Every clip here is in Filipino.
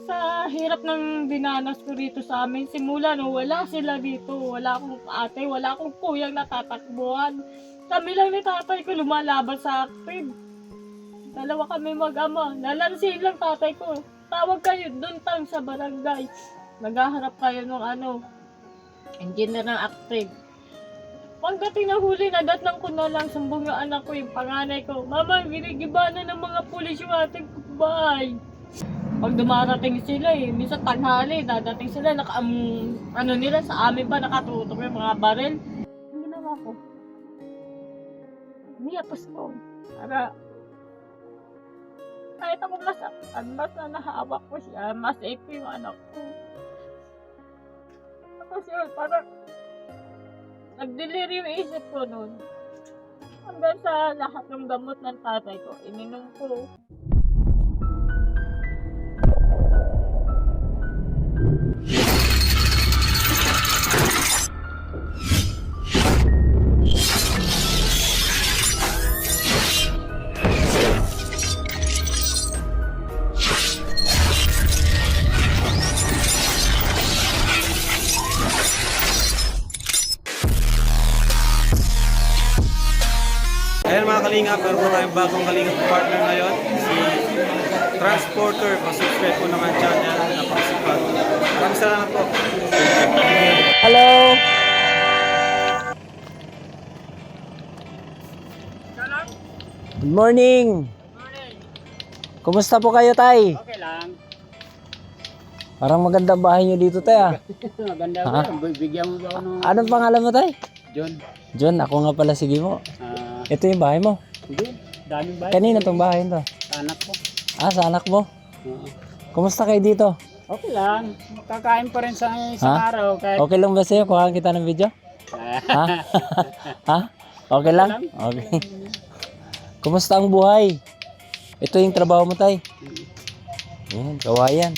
Sa hirap ng dinanas ko dito sa amin, simula no, wala sila dito. Wala akong ate, wala akong kuyang natatakbuhan. Kami lang ni tatay ko lumalaban sa akin. Dalawa kami mag-ama. Nalansin lang tatay ko. Tawag kayo doon tang sa barangay. Naghaharap kayo ng engineer ng active. Pagdating na huli, nadatnan ko na lang, sumbong yung anak ko, yung panganay ko. Mama, ginigiba na ng mga pulis yung ating bahay. Pag dumarating sila minsan tanghali, dadating sila, nila sa amin ba, nakatutok yung mga baril. Ang ginawa ko, niyapos ko. Para, kahit ako masaktan, mas na nahawak ko siya, mas safe yung anak ko. Tapos yun, parang, nag-delirium yung isip ko noon. Hanggang sa lahat ng gamot ng tatay ko, ininom ko. Ayan mga kalingap, meron po tayong bagong kalingap partner ngayon, si Transporter. Pasubscribe po naman channel, napakasipag. Maraming salamat po. Hello! Good morning! Kumusta po kayo, Tay? Okay lang. Parang magandang bahay nyo dito, Tay, ah. Maganda Ha? ko. Bigyan mo ba ako ng Anong pangalan mo, Tay? John? John, ako nga pala, sige mo. Ito yung bahay mo. Hindi. Daming bahay. Kanina tong bahay to. Anak ko. Ah, sa anak mo. Oo. Kumusta kayo dito? Okay lang. Kakain pa rin sa isang Ha? araw. Kahit... Okay lang ba sa'yo? Kuhaan kita ng video? Ha? Ha? Okay lang? Okay. Kumusta ang buhay? Ito yung trabaho mo, Tay. Yan, kawayan.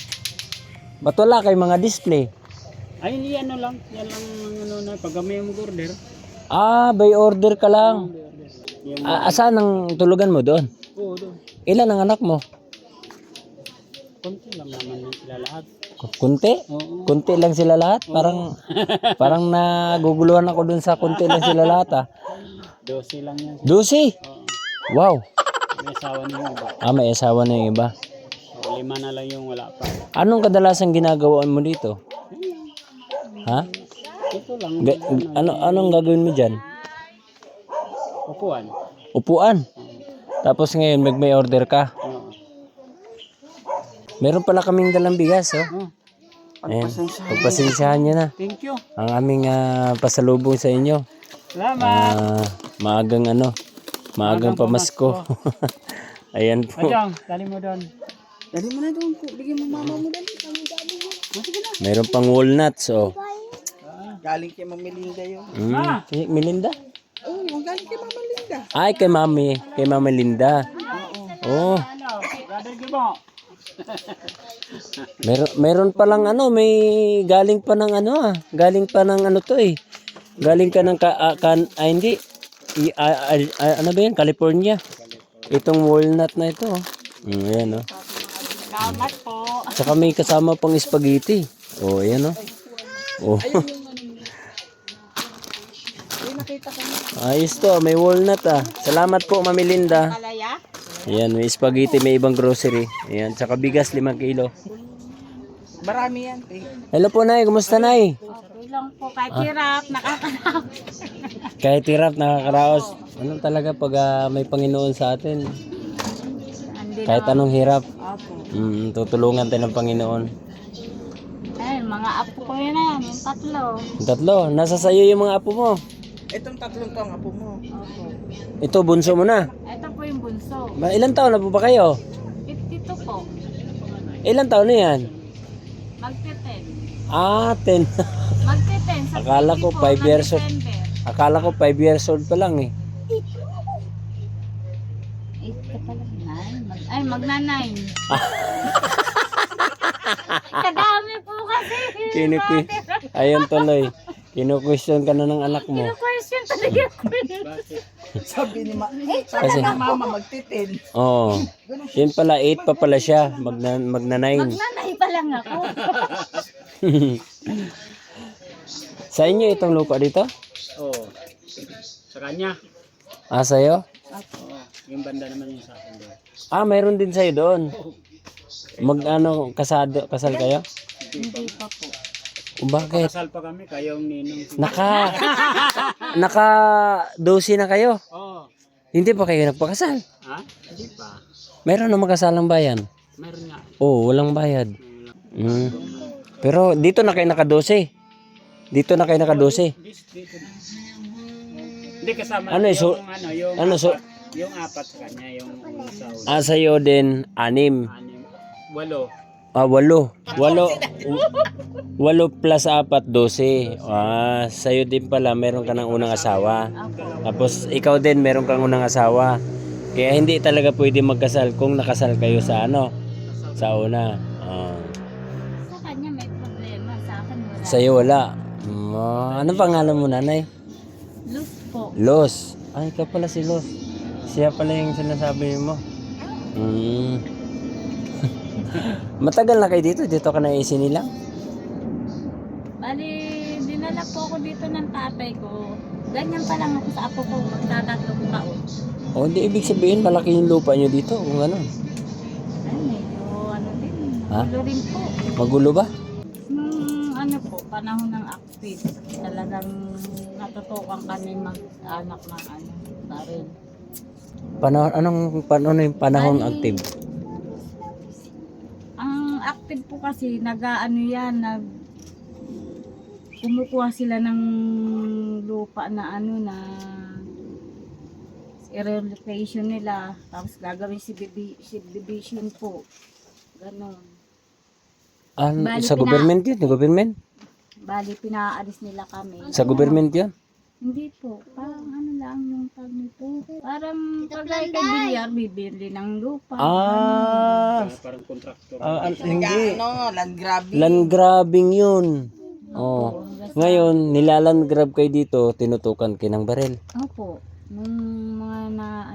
Ba't wala kayong mga display? Ay, hindi ano lang. Yan lang ano na. Pag may order. Ah, by order ka lang. Yung... Saan ang tulugan mo doon? Oo, doon. Ilan ang anak mo? Konti lang naman yan sila lahat. Kunti? Oo. Kunti lang sila lahat? Parang naguguluhan ako dun sa kunti lang sila lahat, ah. 12 lang yan. 12? Oo. Wow. May asawa na yung iba. Ah, may asawa na yung iba. O, 5 na lang yung wala pa. Anong kadalasan ginagawa mo dito? Ha? Ito lang. Anong gagawin mo dyan? Upuan. Upuan. Tapos ngayon may order ka. Oo. Meron pala kaming dalang bigas, oh. Oh. Ayan. Pagpasensyahan nyo na. Thank you. Ang aming pasalubong sa inyo. Salamat. Maagang pamasko. Ayan po. Ajang, dali mo doon. Dali mo na doon. Bigyan mo mama mo dali. Dali mo. Sige na. Meron pang walnuts, oh. Galing kay Mama Linda yun. Melinda? Oo, galing kay Mama Linda. Ay, kay Mama Linda. Oh. Ano? Brother Gibo. Meron pa lang may galing pa ng galing pa ng to eh. Galing ka ng hindi. Ano ba yan? California. Itong walnut na ito, oh. Ayan, oh. Salamat po. Tsaka may kasama pang spaghetti. Oh, ayan, oh. Oh. Ayos to, may walnut, ah. Salamat po, Mami Linda. Palaya? Ayan, may spaghetti, may ibang grocery. Ayan, tsaka bigas 5 kilo. Marami yan. Hello po, Nay. Kumusta, Nay? Okay lang po. Kahit hirap, nakakanaw. Kahit hirap, nakakaraos. Ano talaga pag may Panginoon sa atin? Kahit anong hirap, Opo. tutulungan tayo ng Panginoon. Eh, mga apo ko yun na. Yung 3. Yung 3, nasa sayo yung mga apo mo. Itong 3 to ang apo mo. Opo. Ito, bunso mo na. Ito po yung bunso. Ilan taon na po ba kayo? 52 po. Ilan taon na yan? Magte-10. Ah, 10. Magte-10 sa Akala ko 20 po, 5 years old. December. Akala ko 5 years old pa lang eh. 8 ka pala. 9. Magna-9. Kadami po kasi. Ayun tuloy. Kinu-question ka na ng anak mo. Question talaga ko. Sabi ni Kasi, Mama magtitin. oo. Yun pala, 8 pa pala siya. Magna 9. Magnanay pala. lang ako. Sa inyo itong lupa dito? Oo. Sa kanya. Ah, sa'yo? Oo. Yung banda naman yung sa akin doon. Ah, mayroon din sa'yo doon. Kasal kayo? Hindi pa po. Bakit? Kasal pa kami, kayong ninong. Naka 12 na kayo? Oo. Hindi pa kayo nagpakasal? Ha? Hindi pa. Mayroon na magkasalang bayan? Meron nga. Oo, walang bayad. Pero dito na kayo naka-12. Dito na kayo naka-12. Dito na. Hindi kasama Ano, yung yung ano, apat, yung apat sa kanya, yung sa una. Ah, sa'yo din, 6. 8. Ah, 8 plus 4, 12. Ah, sa'yo din pala, meron ka ng unang asawa. Tapos, ikaw din, meron kang unang asawa. Kaya hindi talaga pwede magkasal kung nakasal kayo sa sa una. Ah. Sa kanya may problema, sa akin wala. Sa'yo wala. Anong pangalan mo, nanay? Luz po. Los. Ay, ikaw pala si Los. Siya pala yung sinasabi mo. Matagal na kayo dito? Dito ka na isinilang? Bali, dinala po ako dito ng tatay ko. Ganyan pa lang ako sa apo ko, magtatatlong taon. O, hindi ibig sabihin malaki yung lupa nyo dito kung ano. Ay, medyo din. Ha? Magulo rin po. Magulo ba? Nung po, panahon ng active, talagang natutukan kami mag-anak ng baril. Paano yung panahon Bali, active? Ang active po kasi, kumukuha sila ng lupa na na relocation nila, tapos gagawin subdivision po. Ganon. Bali, Sa government yun? Government? Bali, pinaalis nila kami. Sa government yun? Hindi po. Parang lang yung tag nito. Parang kagaya kay Bilyar, bibili ng lupa. Parang kontraktor. Hindi. Land grabbing. Land grabbing yun. Oh. Ngayon, nilaland grab kayo dito, tinutukan kayo ng baril. Opo. Nung mga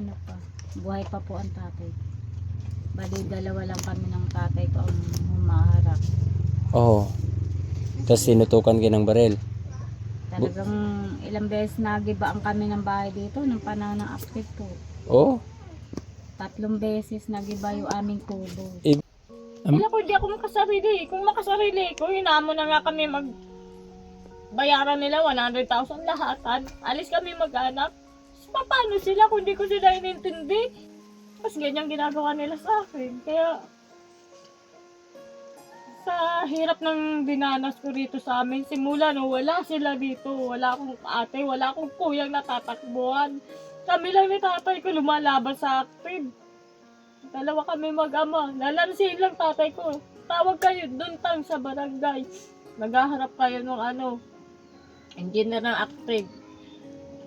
buhay pa po ang tatay. Bali, 2 lang kami ng tatay ko ang humaharap. Oo. Tapos tinutukan kayo ng baril. Talagang ilang beses nagibaan kami ng bahay dito nung panahon ng active po. Oo. 3 beses nagiba yung aming kubo. Am- Kung di ako makasarili. Kung makasarili ko, hinamo na nga kami bayaran nila 100,000 lahatan. Alis kami mag-anak. Paano sila kung di ko sila inintindi? Mas ganyan ginagawa nila sa akin. Kaya sa hirap ng dinanas ko rito sa amin, simula no, wala sila dito. Wala akong ate, wala akong kuyang natatakbuhan. Kami lang ni tatay ko lumalaban sa akin. 2 kami mag-ama. Lalansin lang tatay ko. Tawag kayo doon sa barangay. Naghaharap kayo ng engineer ng active.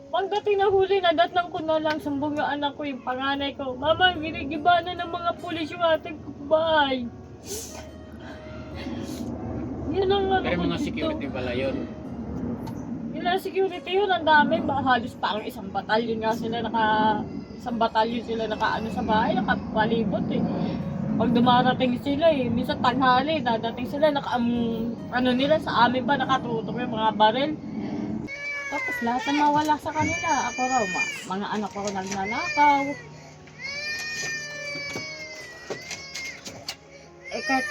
Pagdating na huli, nadatnang ko na lang, sumbong yung anak ko, yung panganay ko. Mama, ginigiba na ng mga pulis yung ating bahay. Yan ang Pero mga dito. security pala yun. Yung mga security yun, ang dami. Halos parang isang batalyon sila sa bahay, nakapalibot eh. Pag dumarating sila minsan tanghali, dadating sila, nila sa amin ba, nakatutok yung mga baril. Tapos lahat na mawala sa kanila. Ako raw, mga anak ko nagnanakaw. Kahit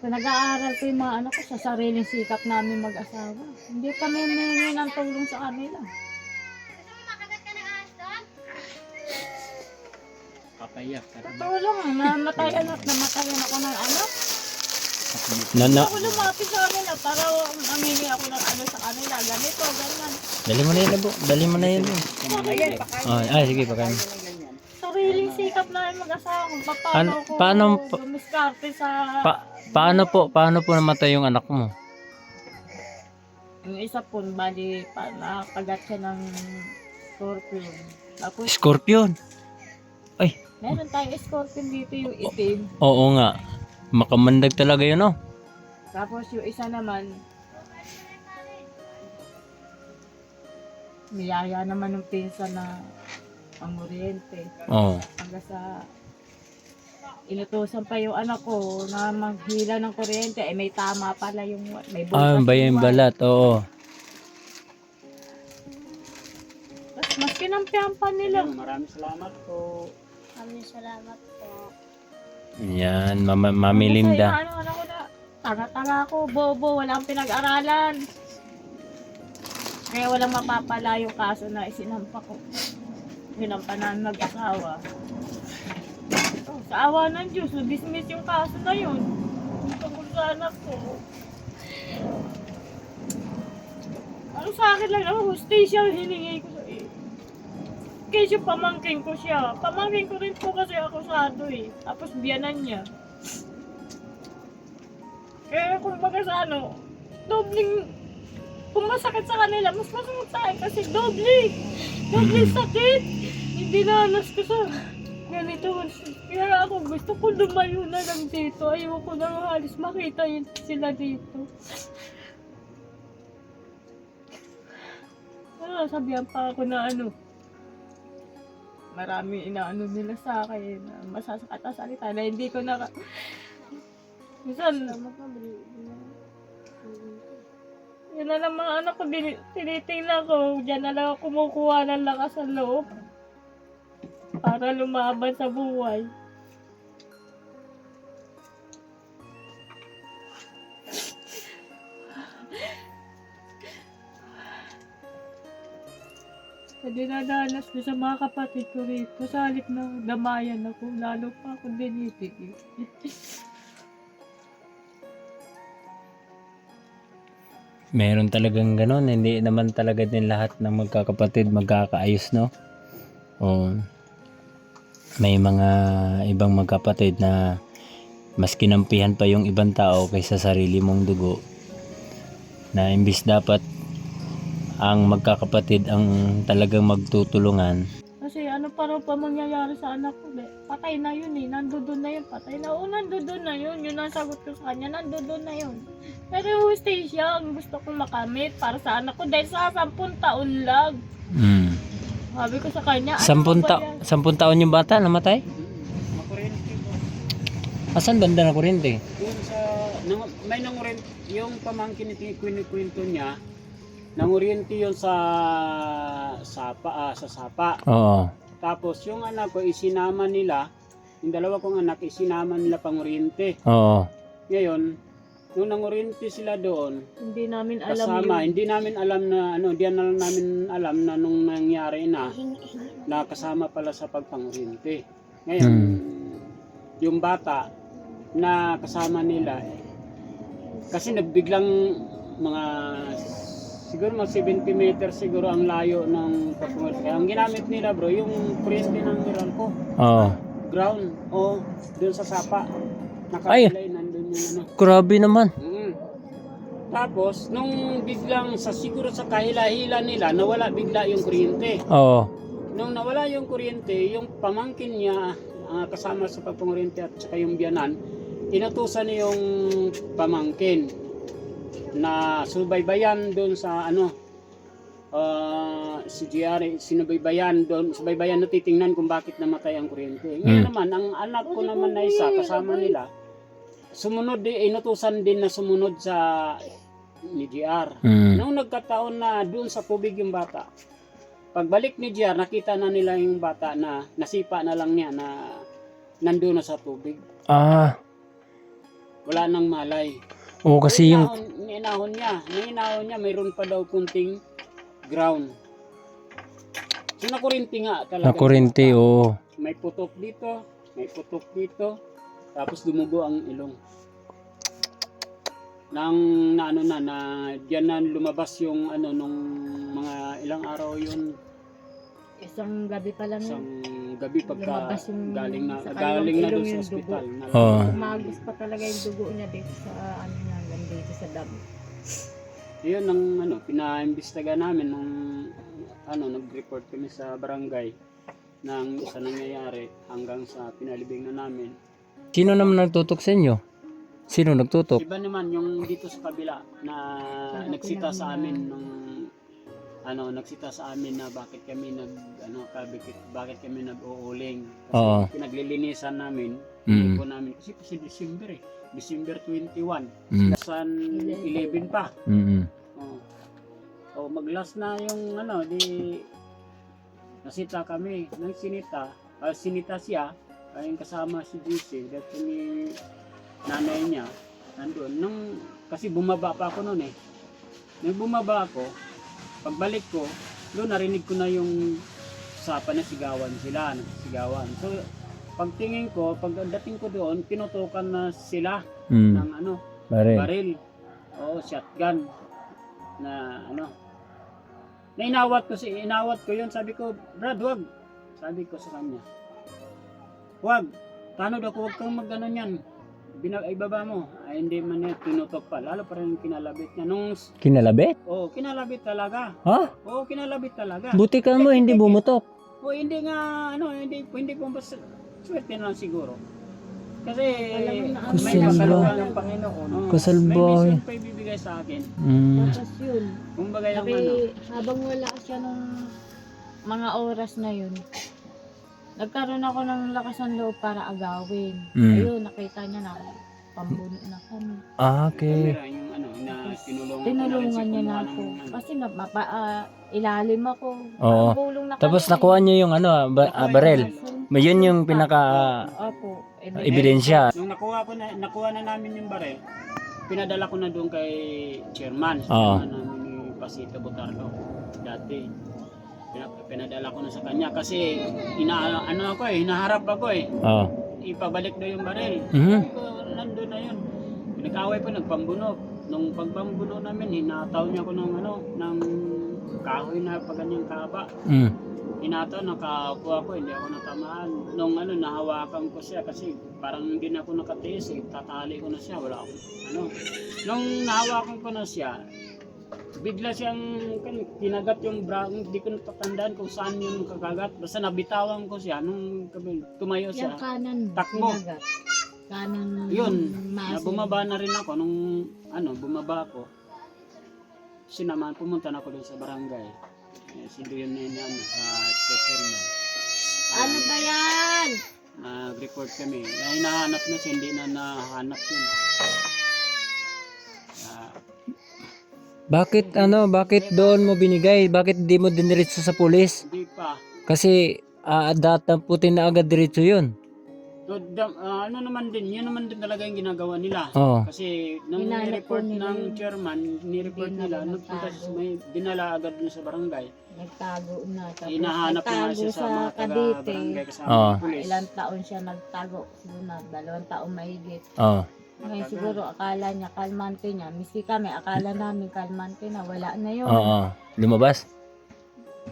nag-aaral ko yung mga anak ko sa sariling sikap namin mag-asawa. Hindi kami humingi ng tulong sa kanila. Papayak. Totoo lang, namatayan ako ng anak. Nana. Ako lumapit sa kanila para mamili ako ng sa kanila. Ganito, ganyan. Dali mo na yan, Abo. Dali mo na yan. Sige, pakain. Sariling sikap namin mag-asawa kung Paano ko dumiskarte sa... Paano po namatay yung anak mo? Yung isa po, bali, nakagat siya ng scorpion. Tapos, Scorpion? Ay, meron tayong scorpion dito yung itim. oo nga. Makamandag talaga yun, oh. Tapos yung isa naman, niyaya naman ng pinsa na pang-oriente. Oo. Hanggang sa Inutusan pa yung anak ko na maghila ng kuryente. Eh, may tama pala yung may Ah, butas ba yung balat? Oo. Tapos mas kinampihan pa nila. Maraming salamat po. Maraming salamat po. Yan, Mami Linda. Ano ko na, tanga-tanga ako, bobo, walang pinag-aralan. Kaya walang mapapala yung kaso na isinampa ko. Sinampa na mag-asawa. Oh, sa awa ng Diyos, dismiss yung kaso na yun. Tungkol sa anak ko. Ano sa akin lang naman, hostisya ang hiningi ko sa Kasi pamangkin ko siya. Pamangkin ko rin po kasi akusado eh. Tapos biyanan niya. Kaya kung baga sa ano, dobling, kung masakit sa kanila, mas masakit sa akin kasi dobling sakit. Hindi nanas ko sa ganito. Kaya ako gusto ko lumayo na lang dito. Ayaw ko na halos makita yun sila dito. Sabihan pa ako na ano, marami inaano nila sa akin na masasakit na salita na hindi ko na minsan yun na lang mga anak ko tinitingnan ko dyan na lang ako kumukuha ng lakas sa loob para lumaban sa buhay. Sa dinadanas ko sa mga kapatid ko rito, sa halip na damayan ako, lalo pa ako dinitigil. Meron talagang ganon, hindi naman talaga din lahat ng magkakapatid magkakaayos, no? O, may mga ibang magkapatid na mas kinampihan pa yung ibang tao kaysa sarili mong dugo, na imbis dapat ang magkakapatid ang talagang magtutulungan. Kasi ano pa rin pa mangyayari sa anak ko, patay na yun eh, nandoon na yun, patay na, nandoon na yun, yun ang sagot ko sa kanya, nandoon na yun. Pero yung hostisya, ang gusto kong makamit para sa anak ko dahil sa 10 taon lang. Sabi ko sa kanya, 10 taon yung bata namatay? Makuryente po. Asan banda na kuryente? Doon sa, may nanguryente, yung pamangkin ito kwento niya, nanguryente yun sa sapa. Oo. Tapos yung anak ko isinama nila, yung dalawa kong anak isinama nila panguryente. Oo. Ngayon, nung nanguryente sila doon, hindi namin alam kasama, yun. hindi namin alam na hindi na namin alam na nung nangyari na kasama pala sa pagpanguryente. Ngayon, yung bata na kasama nila kasi nagbiglang mga siguro mga 70 meters siguro ang layo ng pagpanguryente. Kaya ang ginamit nila bro, yung kuryente ng Meralco. Oo. Ground o doon sa sapa. Ay! Nakapilay nandun yung ano. Grabe naman. Tapos, nung biglang siguro sa kahila-hila nila, nawala bigla yung kuryente. Oo. Nung nawala yung kuryente, yung pamangkin niya kasama sa pagpanguryente at saka yung biyanan, inutusan niya yung pamangkin na subaybayan doon sa si GR, sinubaybayan doon, subaybayan na titingnan kung bakit namatay ang kuryente. Ngayon naman, ang anak ko naman na isa, kasama nila, inutusan din na sumunod sa ni GR. Nung nagkataon na doon sa tubig yung bata, pagbalik ni GR, nakita na nila yung bata na nasipa na lang niya na nandoon na sa tubig. Wala nang malay. Oo, kasi yung... Ninahon niya, mayroon pa daw kunting ground. So nakurinti nga talaga. Nakurinti, oo. May putok dito, tapos dumugo ang ilong. Diyan na lumabas yung nung mga ilang araw yun. Isang gabi pa lang Isang yun. gabi pagka Lumabas yung galing na sa doon ilong sa yung ospital. Oo. Umagos pa talaga yung dugo niya dito sa dito sa dam. Yun ang pinaimbestiga namin nung nag-report kami sa barangay ng sa nangyayari hanggang sa pinalibing na namin. Sino naman nagtutok sa inyo? Sino nagtutok? Iba naman yung dito sa kabila na nagsita sa amin nung nagsita sa amin na bakit kami bakit kami nag-uuling. Kasi Oo. pinaglilinisan namin Hindi po namin kasi December December 21. Mm. San 11 pa. Mm. O mag-last na yung di nasita kami ng sinita siya, ayun kasama si JC, dahil ni nanay niya nandun. Kasi bumaba pa ako noon Nung bumaba ako, pagbalik ko, doon narinig ko na yung usapan na sigawan sila, sigawan. So, pagtingin ko, pagdating ko doon, pinutukan na sila ng Baril. baril. Oo, shotgun. Na na inawat ko yun. Sabi ko, Brad, wag. Sabi ko sa kanya, wag. Tanod ako, wag kang mag-ano yan. Ibaba mo. Ay, hindi man niya tinutok pa. Lalo pa rin kinalabit niya. Kinalabit? Kinalabit talaga. Ha? Oo, kinalabit talaga. Buti ka mo, hindi bumutok. Hindi nga, hindi po basta swerte na lang siguro. Kasi may Kusalba. kasaluhan ng Panginoon. Kusalba. May mission pa ibibigay sa akin. Tapos yun, Kumbaga yung habang wala siya nung mga oras na yun, nagkaroon ako ng lakas ng loob para agawin. Ayun, nakita niya na pambuno na kami. Okay. Kamera, yung na Tinulungan niya na ako. Kasi ilalim ako. Oo. Bulong na Tapos kami. nakuha niyo yung baril. Yun yung pinaka Opo. ebidensya. Nung nakuha na namin yung baril, pinadala ko na doon kay chairman. Oo. Namin ni Pasito Botardo. Dati. Pinadala ko na sa kanya kasi hinaharap ako Oo. Ipabalik daw yung baril. Mhm. Nandun na yun. Pinag-away po, nagpambuno. Nung pagpambuno namin, hinataw niya ako ng kahoy na paganyang kaba. Mm. Hinataw, nakakuha ko, hindi ako natamaan. Nung nahawakan ko siya kasi parang hindi na ako nakatiis tatali ko na siya, wala ako. Nung nahawakan ko na siya, bigla siyang kinagat yung bra, hindi ko natatandaan kung saan yung kakagat. Basta nabitawan ko siya, nung tumayo siya. Yung kanan, Takbo. pinagat. Kanan, Yun, maasin. bumaba na rin ako nung bumaba ako. Sinaman, pumunta na ako doon sa barangay. Si Duyon na yun sa chairman. Ano ba yan? Nag-report kami. Hinahanap na siya, hindi na nahanap yun. Bakit doon mo binigay? Bakit di mo diniretso sa pulis? Hindi pa. Kasi putin na agad diretso yun. So, yun naman din talaga yung ginagawa nila. Oo. Kasi nung Hinanap po ni-report nila ng yun. chairman, ni-report Hindi nila, na nagpunta nagtago. may dinala agad dun sa barangay. Nagtago na. Tapos Hinahanap na nagtago siya sa mga Cavite. taga-barangay kasama Oo. ng pulis. Ilang taon siya nagtago. Siguro na 2 taon mahigit. Oo. Ngayon siguro akala niya kalmante niya. Miski kami, akala namin kalmante na. Wala na yun. Oo. Lumabas?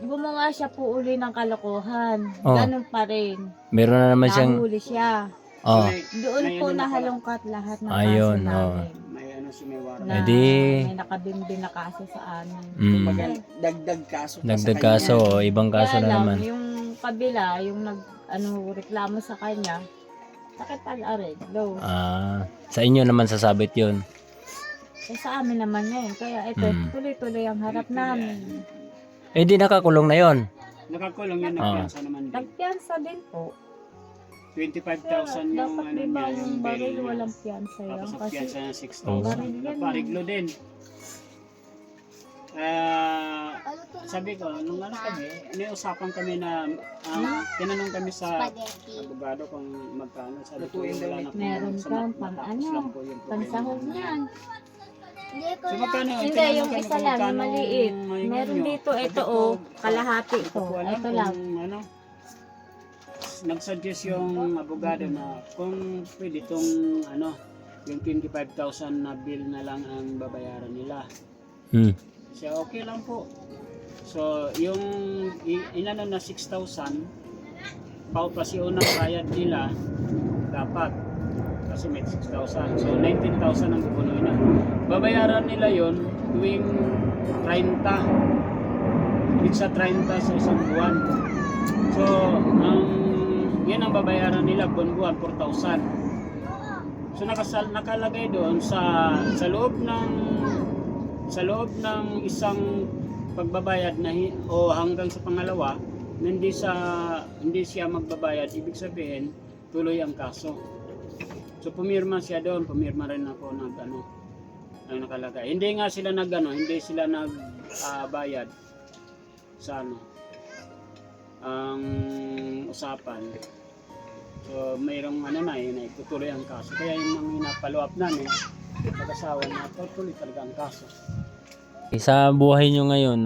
Gumawa siya po uli ng kalokohan. Oo. Ganun pa rin. Meron na naman siyang Nahuli siya. Oo. Doon May po ano na pala. nahalungkat lahat ng Ayun, kaso namin. May may warrant. Na Edi- may nakabimbing na kaso sa amin. Kumbaga, dagdag kaso pa dagdag sa kanya. kaso, ibang kaso Kaya na lang, naman. yung kabila, yung reklamo sa kanya, sakit pag-arid, low. Sa inyo naman sasabit yun. Sa amin naman ngayon, kaya ito, tuloy-tuloy ang harap namin. Di nakakulong na yon. Nakakulong yun, Oo. nagpiyansa naman din. Nagpiyansa din po. 25,000 yung Dapat diba yung baril bail niya. walang piyansa yan. Tapos ang Kasi piyansa niya Oo. 6,000. Baril yan. Napariglo din. Sabi ko, nung kami, usapan kami na tinanong kami sa abogado kung magkano. Sabi ko, wala na po. meron Sa kang matapos pang lang po yung problema. pansahog niyan. So magkano? Hindi, Tinanong yung kami isa kung lang, magkano maliit. ngayon Meron nyo. dito, Sabi ito ko, kalahati hindi ito. ko alam Ito lang. kung nagsuggest yung abogado na kung pwede itong yung 25,000 na bill na lang ang babayaran nila. Siya okay lang po. So yung inano na 6,000 kasi unang bayad nila dapat kasi may 6,000. So 19,000 ang bubunuin na. Babayaran nila yon tuwing 30. Sa 30 sa isang buwan. So, yan ang babayaran nila buwan-buwan, 4,000. So, nakalagay doon sa loob ng isang pagbabayad o hanggang sa pangalawa, hindi siya magbabayad, ibig sabihin, tuloy ang kaso. So pumirma siya doon, pumirma rin ako ng ang nakalagay. Hindi nga sila hindi sila bayad sa ang usapan. So mayroong itutuloy ang kaso. Kaya yung mga follow up namin, mag-asawa na tuloy talaga ang kaso. Sa buhay nyo ngayon,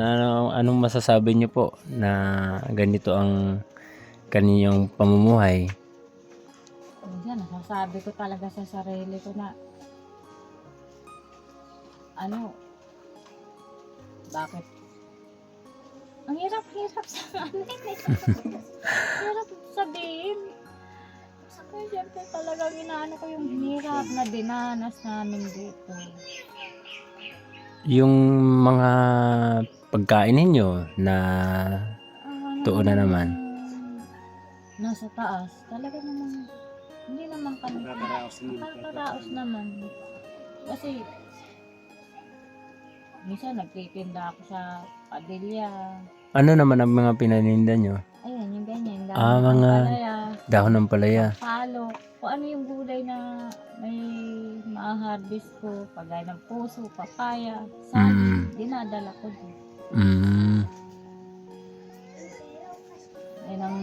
anong masasabi nyo po na ganito ang kaninyong pamumuhay? Minsan, nasasabi ko talaga sa sarili ko na, bakit? Ang hirap sa hirap sabihin. Kaya siyempre talagang inaano ko yung hirap na dinanas namin dito. Yung mga pagkain ninyo na tuon na naman. Nasa taas. Talaga naman, hindi naman kami. Nakakaraos naman. Kasi, minsan nagtitinda ako sa padilya. Ano naman ang mga pinaninda nyo? Ayan, yung ganyan. Mga dahon ng palaya. Palok. Kung ano yung gulay na may ma-harvest ko. Pagay ng puso, papaya, saging, dinadala ko din. Yan ang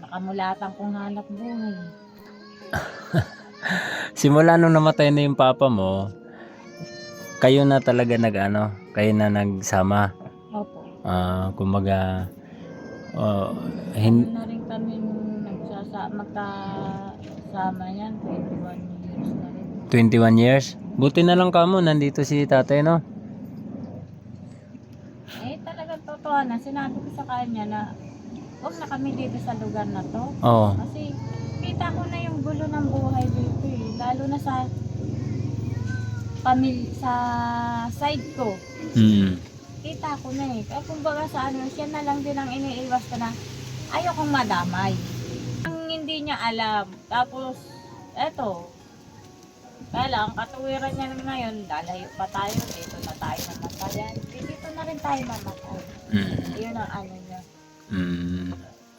nakamulatan kong hanap buhay. Simula nung namatay na yung papa mo, kayo na talaga kayo na nagsama. Opo. Kumbaga, Na rin kami magkasama yan. 21 years na rin. 21 years? Buti na lang kamo, nandito si tatay, no? Talagang totoo na. Sinabi ko sa kanya na huwag na kami dito sa lugar na to. Oo. Kasi kita ko na yung gulo ng buhay dito eh. Lalo na sa sa side ko. Kita ko na eh. Kaya kumbaga sa siya na lang din ang iniiwas ko na ayokong madamay. Ang hindi niya alam. Tapos, eto. Kaya lang, katuwiran niya ngayon, lalayo pa tayo. Dito na tayo namatayan. Dito na rin tayo mamatay. Yun ang niya.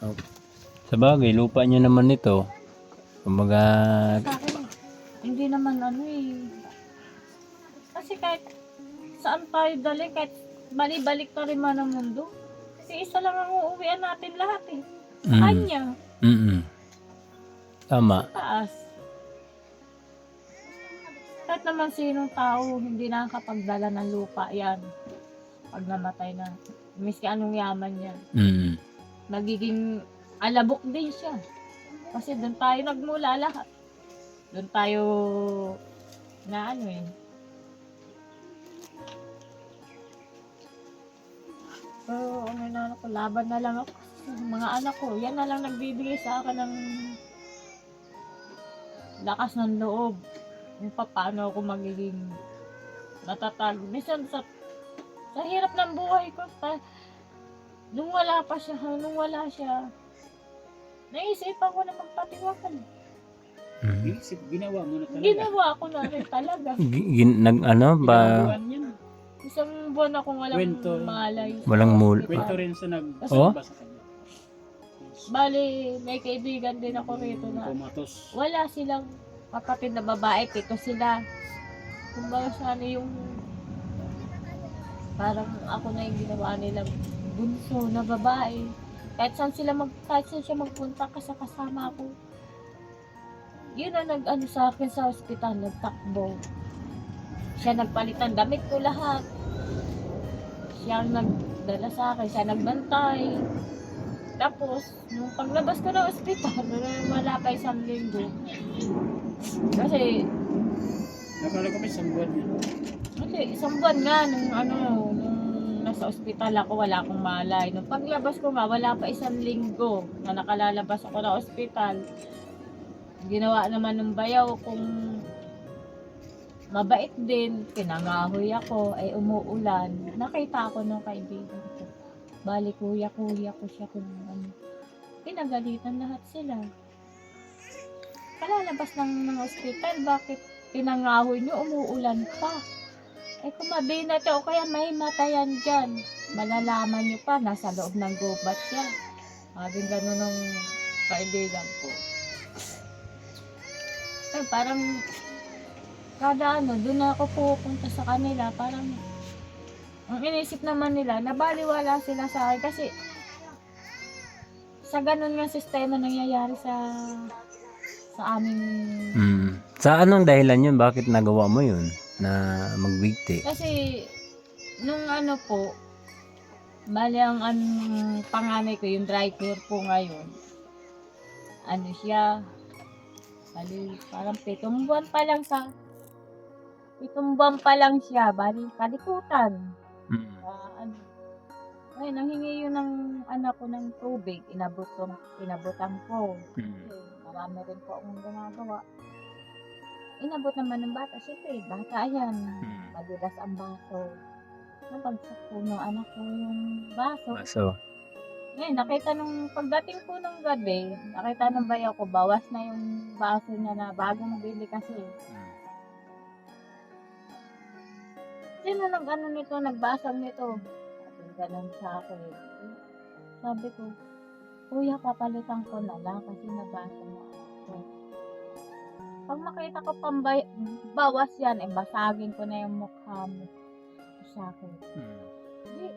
Okay. Sa bagay, lupa niyo naman ito. Kumbaga, Sa akin, hindi naman Kasi kahit saan tayo dali, kahit balibalik na rin man ang mundo. Kasi isa lang ang uuwian natin lahat eh. Sa kanya. Tama. Taas. Kahit naman sinong tao, hindi nakakapagdala ng lupa yan. Pag namatay na. Miski anong yaman niya. Magiging alabok din siya. Kasi doon tayo nagmula lahat. Doon tayo na Pero laban na lang ako. Mga anak ko, yan na lang nagbibigay sa akin ng lakas ng loob. Kung paano ako magiging matatag. Minsan sa hirap ng buhay ko, nung wala siya, naisipan ko na magpatiwakan. Ginawa mo na talaga. Ginawa ko na rin talaga. Ginabuan yan. Isang buwan akong walang malay. Walang Kwento rin sa Oh? nagbasa sa kanya. Bali, may kaibigan din ako rito na Kumatos. wala silang kapatid na babae, 7 sila. Kumbaga sana yung parang ako na yung ginawa nilang bunso na babae. Kahit saan siya magpunta kasama ako. Yun ang sa akin sa ospital, nagtakbo. Siya nagpalitan damit ko lahat. Siya ang nagdala sa akin, siya nagbantay. Tapos, nung paglabas ko ng ospital, wala pa 1 linggo. Kasi, Nakala ko pa isang buwan yan. kasi 1 buwan nga, nung nasa ospital ako, wala akong malay. Nung paglabas ko nga, wala pa 1 linggo na nakalalabas ako ng ospital. Ginawa naman ng bayaw kung mabait din, pinangahoy ako, ay umuulan. Nakita ako ng kaibigan ko. Bali, kuya ko siya kung pinagalitan lahat sila. Kalalabas ng ospital, bakit pinangahoy nyo, umuulan pa? Ay kung mabinat o kaya may matayan dyan, malalaman nyo pa, nasa loob ng gubat siya. Sabi gano'n ng kaibigan ko. parang kada ano, doon ako pupunta sa kanila, parang ang inisip naman nila, nabaliwala sila sa akin kasi sa ganun nga sistema nangyayari sa aming Sa anong dahilan yun? Bakit nagawa mo yun? Na magbigti? kasi nung ano po, bali ang panganay ko, yung driver po ngayon, ano siya, bali parang 7 buwan pa lang siya, bali kalikutan. Ano, ay, nanghingi yun ng anak ko ng tubig, inabutan ko. Marami rin po akong ginagawa. Inabot naman ng bata, siyempre, bata yan. Madulas ang baso. Nabagsak po ng anak ko yung baso. So, Ngayon, nakita nung pagdating po ng gabi, nakita ng bayaw ko, bawas na yung baso niya na bagong bili kasi. Sino nag-ano nito, nagbasag nito? Sabi, ganun sa akin. Sabi ko, kuya, papalitan ko na lang kasi nabasa na ako. Pag makita ko pang bawas yan, basagin ko na yung mukha mo sa akin. Hindi.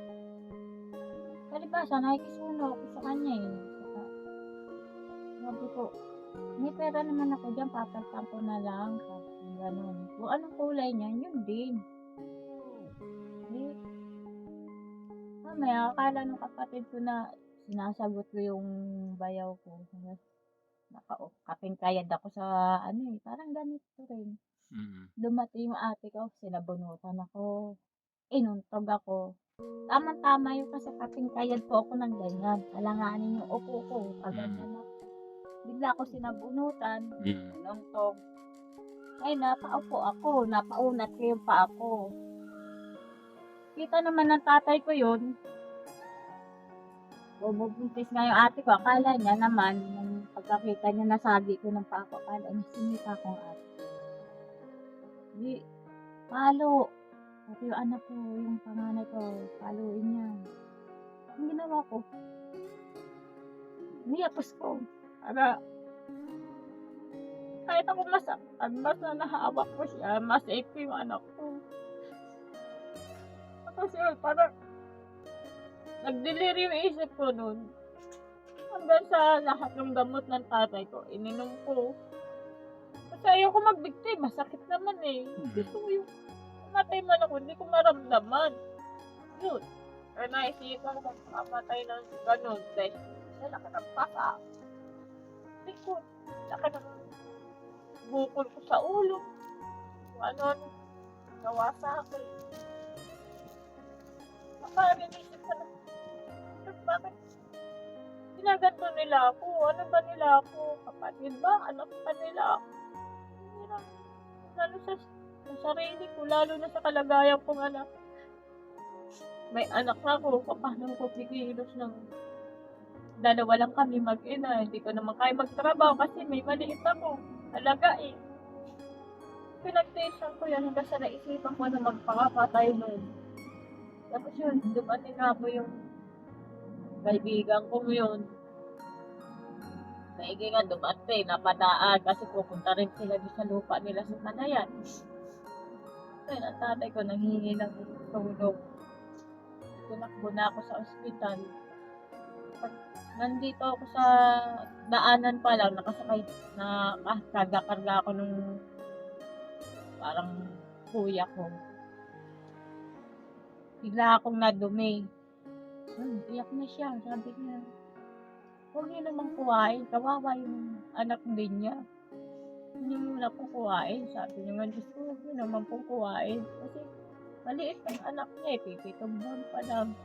Palibasa, nakikisuno ako sa kanya eh. Sabi ko, may pera naman ako dyan, papalitan ko na lang. Sabi ko, ganun. Kung anong kulay niya, yun din. Mamaya, akala ng kapatid ko na sinasagot ko yung bayaw ko. Kapingkayad ako sa ano eh, parang ganito rin. Dumating yung ate ko, sinabunutan ako, inuntog ako. Tama-tama yun kasi kapingkayad po ako ng ganyan. Alanganin yung upo ko, kaganyan ako. Bigla ako sinabunutan, inuntog. Ay, napaupo ako, napaunat ko yung paa ko. Kita naman ng tatay ko yun. Bumubuntis nga yung ate ko. Akala niya naman, nung pagkakita niya nasagi ko ng paa ko, akala niya sinita kong ate. Di, palo. Pati yung anak ko, yung panganay ko, paluin niya. Ang ginawa ko, niyapos ko. Para, kahit ako masaktan, basta nahawak ko siya, mas safe ko yung anak ko. Kasi parang nag-delirium yung isip ko nun. Hanggang sa lahat ng gamot ng tatay ko, ininom ko. Kasi ayoko magbigti, masakit naman eh. Gusto ko yung matay man ako, hindi ko maramdaman. Yun. Kaya naisipan ko makamatay ng ganun. Dahil laki ng paka. Likod. Laki ng bukol ko sa ulo. Ano, gawa sa akin. Parang inisip ko na, bakit ginaganto nila ako? Ano ba nila ako? Kapatid ba? Anak pa nila ako? Lalo sa sarili ko, lalo na sa kalagayan kong anak. May anak na ako, paano ko pigilos ng dalawa lang kami mag-ina. Hindi ko naman kaya magtrabaho kasi may maliit ako. Alaga eh. Pinag-tension ko yan hanggang sa naisipan ko na magpakapatay nun. Tapos yun, dumating nga po yung kaibigan ko yun. Kaibigan dumating, napadaan kasi pupunta rin sila doon sa lupa nila sa Tanayan. Kaya ang tatay ko nanghingi ng tulong. Tunakbo na ako sa ospital. Pag nandito ako sa daanan pa lang, nakasakay na karga-karga ako nung parang kuya ko. Bigla akong nadumi. Iyak na siya. Sabi niya, huwag niyo namang kuhain. Kawawa yung anak din niya. Hindi mo na pong kuhain. Sabi niya, Diyos ko, huwag niyo naman pong kuhain. Kasi maliit ang anak niya eh. 7 buwan pa lang.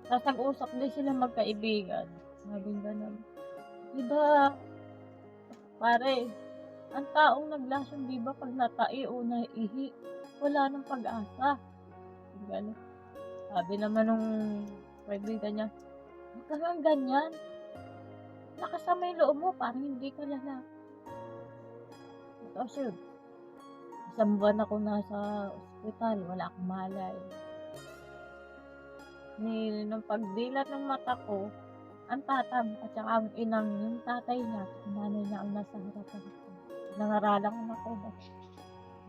Tapos nag-usap din sila magkaibigan. Sabi ganun. Diba, pare, ang taong naglasong diba pag natai o naihi, wala nang pag-asa. Gano'n. Sabi naman nung kaibigan niya, huwag ka nga ganyan. Nakasama yung loob mo, parang hindi ka lalaki. Tapos yun, 1 buwan ako nasa ospital, wala akong malay. Nung pagdilat ng mata ko, ang tatam at saka ang inang yung tatay niya, nanay niya ang nasa harapan ko. Nangaralan ko na ko.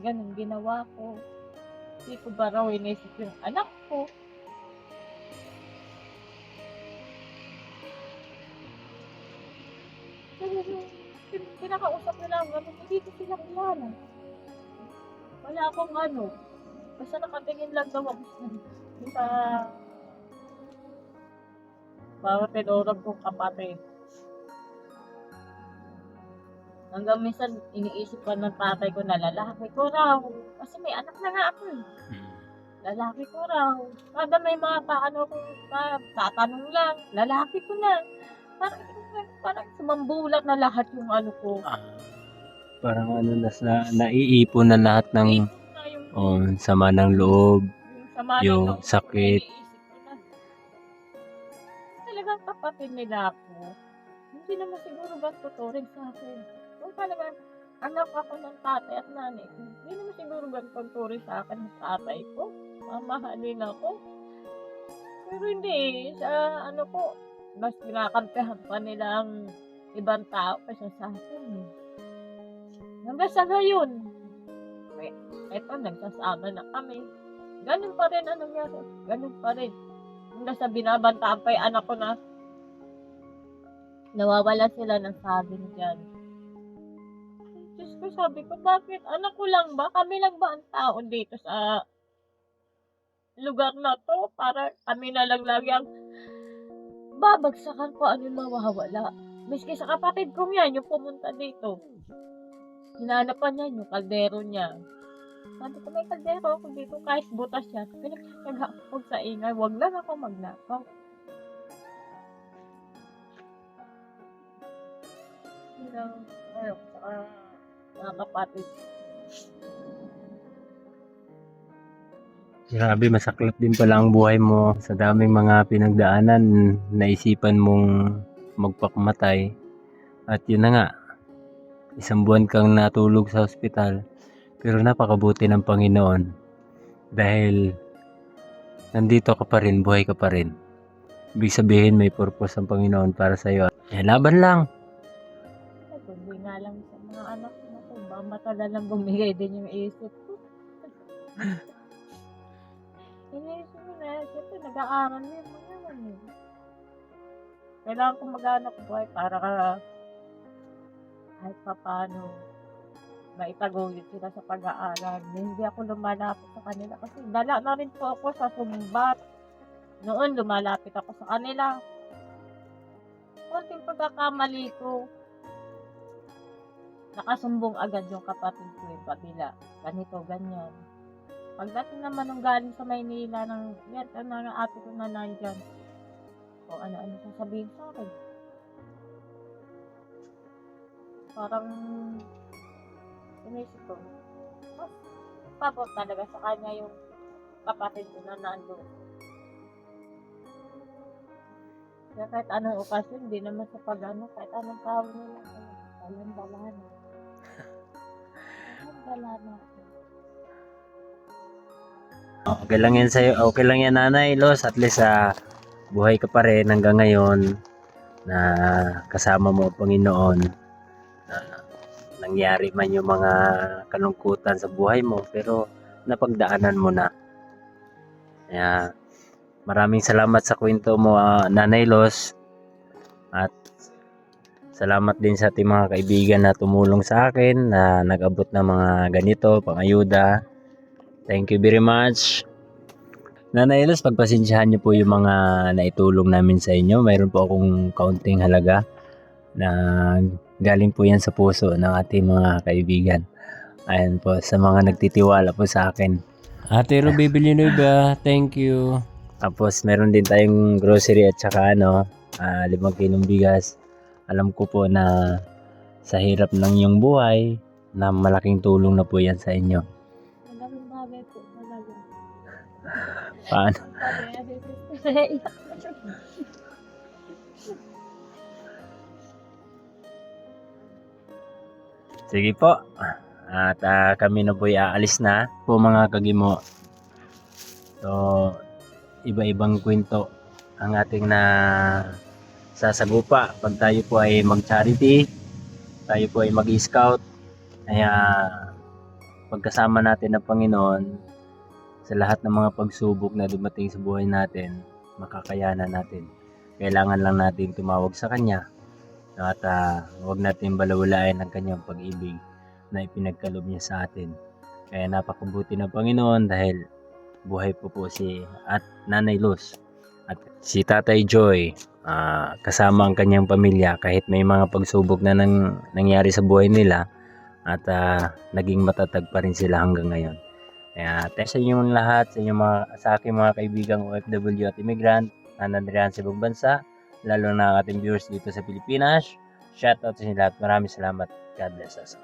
Ganun ginawa ko. Hindi ko ba raw inisip yung anak ko. Pero yung pinakausap nila, ganun, hindi ko sila kilala. Wala akong ano. Basta nakatingin lang daw ako sa para tinurag kong kapatid. Hanggang minsan iniisip ko ng tatay ko na lalaki ko raw. Kasi may anak na nga ako eh. Lalaki ko raw. Kada may mga paano kung tatanong lang, lalaki ko na. Parang sumambulat na lahat yung ano ko. Parang ano, naiipon na lahat ng sama ng loob, Yung sama ng yung loob ko, sakit. iniisip ko na. Talagang kapatid nila ako. Hindi naman siguro ba tuturing sa akin. Kung talagang anak ako ng tatay at nanay ko, hindi naman siguro ba tuturing sa akin ng tatay ko. Mamahalin ako. Pero hindi, sa ano ko, mas kinakampihan pa nila ang ibang tao kaysa sa akin. Hanggang sa ngayon, eto, nagsasama na kami. Ganun pa rin ang nangyari. Ganun pa rin. Hanggang sa binabantaan pa yung anak ko na nawawala sila ng sabing dyan. Diyos ko, sabi ko, bakit? Anak ko lang ba? Kami lang ba ang tao dito sa lugar na to? Para kami na lang lagi ang babagsakan ko ano yung mawawala. Miski sa kapatid kong yan, yung pumunta dito. Hinanapan niya yung kaldero niya. Sabi ko, may kaldero ako dito, kahit butas siya. Pinagsasaga ako sa ingay, wag lang ako magnakaw. Ayun, saka mga kapatid. Grabe, masaklap din pala ang buhay mo. Sa daming mga pinagdaanan, naisipan mong magpakamatay. At yun na nga, 1 buwan kang natulog sa ospital. Pero napakabuti ng Panginoon. Dahil nandito ka pa rin, buhay ka pa rin. Ibig sabihin may purpose ang Panginoon para sa iyo. Laban lang. Hindi nga lang sa mga anak ko na ko, baka matagal lang bumigay din yung isip ko. Iniisip ko na, siyempre nag-aaral yun mga naman eh. Kailangan ko mag-anak buhay para kahit pa paano maitaguyod sila sa pag-aaral. Hindi ako lumalapit sa kanila kasi dala na rin po ako sa sumbat. Noon lumalapit ako sa kanila. Konting pagkakamali ko, nakasumbong agad yung kapatid ko yung kabila. Ganito, ganyan. Pagdating naman nung galing sa Maynila ng yan, ng ate ko na nandyan. O ano-ano sasabihin sa akin. Parang inisip ko, mas pabot talaga sa kanya yung kapatid ko na nandun. Kaya kahit anong okasyon, hindi naman sa pag-ano, kahit anong tawag nila, walang balana. Walang balana. Okay lang yan sa'yo. Okay lang yan, Nanay Los. At least buhay ka pa rin hanggang ngayon na kasama mo ang Panginoon. Nangyari man yung mga kalungkutan sa buhay mo, pero napagdaanan mo na. Kaya maraming salamat sa kwento mo, Nanay Los. At salamat din sa ating mga kaibigan na tumulong sa akin, na nag-abot ng mga ganito, pang-ayuda. Thank you very much. Nanay Los, pagpasensyahan niyo po yung mga naitulong namin sa inyo. Mayroon po akong kaunting halaga na galing po yan sa puso ng ating mga kaibigan. Ayan po, sa mga nagtitiwala po sa akin. Ate Ruby Villanueva, thank you. Tapos meron din tayong grocery at saka 5 kilong bigas. Alam ko po na sa hirap ng iyong buhay, na malaking tulong na po yan sa inyo. Malaking bagay po talaga. Paano? Sige po. At kami na po'y aalis na po mga kagimo. So, iba-ibang kwento ang ating na sasagupa pag tayo po ay mag-charity, tayo po ay mag-scout, Kaya pagkasama natin ng Panginoon sa lahat ng mga pagsubok na dumating sa buhay natin, makakayanan natin. Kailangan lang natin tumawag sa Kanya at huwag natin balawalain ang Kanyang pag-ibig na ipinagkaloob niya sa atin. Kaya napakabuti ng Panginoon dahil buhay po si Nanay Luz at si Tatay Joy, kasama ang kanyang pamilya kahit may mga pagsubok na nangyari sa buhay nila at naging matatag pa rin sila hanggang ngayon. Kaya sa inyong lahat, sa aking mga kaibigang OFW at immigrant na nandiriyan sa ibang bansa, lalo na ang ating viewers dito sa Pilipinas, shoutout sa inyo lahat. Maraming salamat. God bless us.